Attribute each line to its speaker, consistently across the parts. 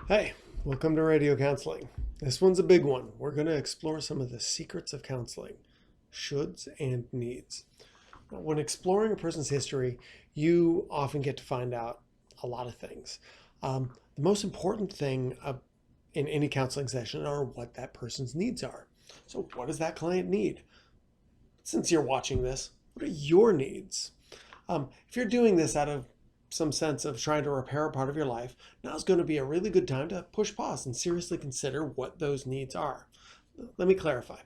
Speaker 1: Hey, welcome to Radio Counseling. This one's a big one. We're going to explore some of the secrets of counseling, shoulds and needs. Now, when exploring a person's history, you often get to find out a lot of things. The most important thing in any counseling session are what that person's needs are. So, what does that client need? Since you're watching this, what are your needs? If you're doing this out of some sense of trying to repair a part of your life, now's going to be a really good time to push pause and seriously consider what those needs are. Let me clarify.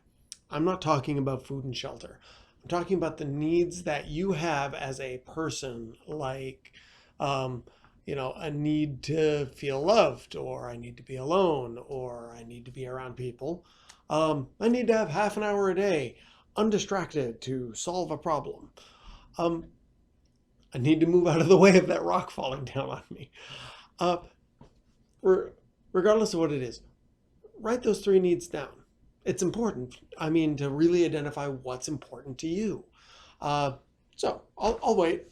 Speaker 1: I'm not talking about food and shelter. I'm talking about the needs that you have as a person, like, a need to feel loved, or I need to be alone, or I need to be around people. I need to have half an hour a day undistracted to solve a problem. Um, I need to move out of the way of that rock falling down on me. Uh, Regardless of what it is, write those three needs down. It's important. I mean, to really identify what's important to you. So I'll wait.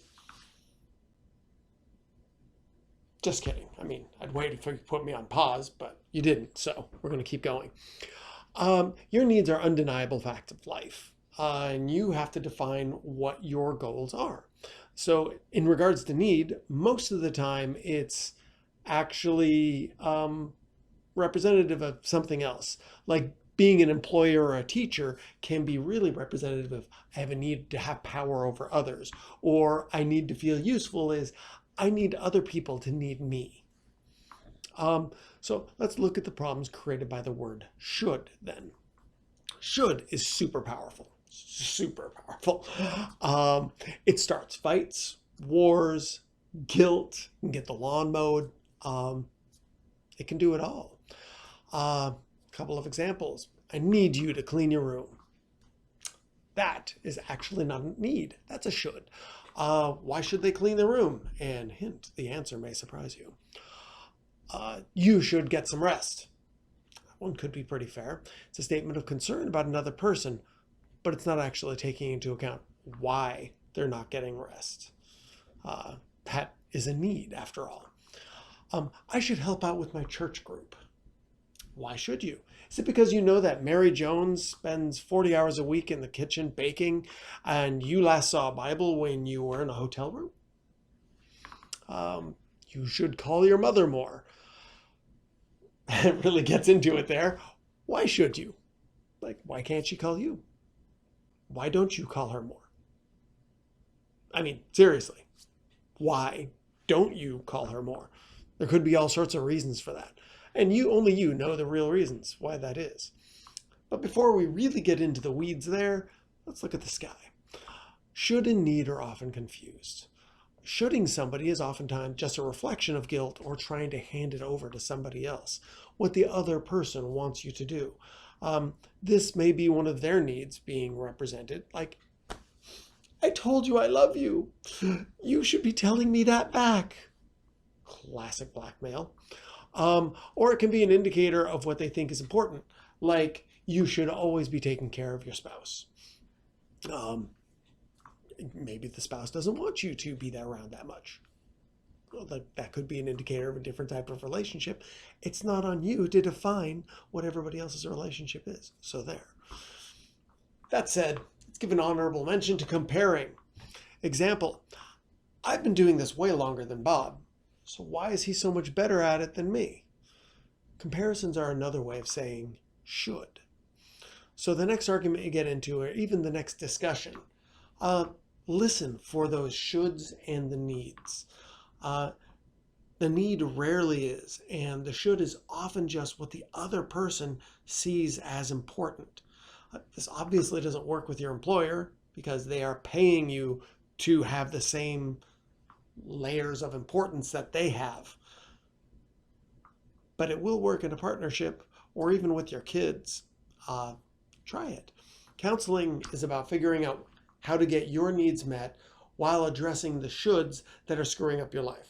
Speaker 1: Just kidding. I mean, I'd wait if you put me on pause, but you didn't. So we're going to keep going. Your needs are undeniable facts of life, and you have to define what your goals are. So, in regards to need, most of the time it's actually representative of something else. Like being an employer or a teacher can be really representative of I have a need to have power over others, or I need to feel useful is I need other people to need me. So let's look at the problems created by the word should then. Should is super powerful. Super powerful. It starts fights, wars, guilt, and get the lawn mowed. It can do it all. A couple of examples. I need you to clean your room. That is actually not a need. That's a should. Why should they clean the room? And hint, the answer may surprise you. You should get some rest. That one could be pretty fair. It's a statement of concern about another person, but it's not actually taking into account why they're not getting rest. That is a need, after all. I should help out with my church group. Why should you? Is it because you know that Mary Jones spends 40 hours a week in the kitchen baking and you last saw a Bible when you were in a hotel room? You should call your mother more. It really gets into it there. Why should you? Like, why can't she call you? Why don't you call her more? I mean, seriously, why don't you call her more? There could be all sorts of reasons for that. And only you know the real reasons why that is. But before we really get into the weeds there, let's look at the sky. Should and need are often confused. Shoulding somebody is oftentimes just a reflection of guilt or trying to hand it over to somebody else, what the other person wants you to do. This may be one of their needs being represented, like, I told you I love you. You should be telling me that back. Classic blackmail. Or it can be an indicator of what they think is important, like you should always be taking care of your spouse. Maybe the spouse doesn't want you to be there around that much. Well, that could be an indicator of a different type of relationship. It's not on you to define what everybody else's relationship is. So there. That said, let's give an honorable mention to comparing. Example, I've been doing this way longer than Bob, so why is he so much better at it than me? Comparisons are another way of saying should. So the next argument you get into, or even the next discussion, listen for those shoulds and the needs. The need rarely is, and the should is often just what the other person sees as important. This obviously doesn't work with your employer because they are paying you to have the same layers of importance that they have. But it will work in a partnership or even with your kids. Try it. Counseling is about figuring out how to get your needs met while addressing the shoulds that are screwing up your life.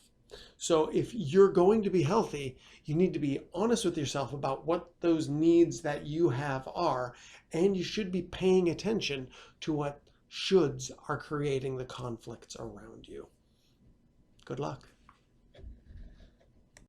Speaker 1: So if you're going to be healthy, you need to be honest with yourself about what those needs that you have are, and you should be paying attention to what shoulds are creating the conflicts around you. Good luck.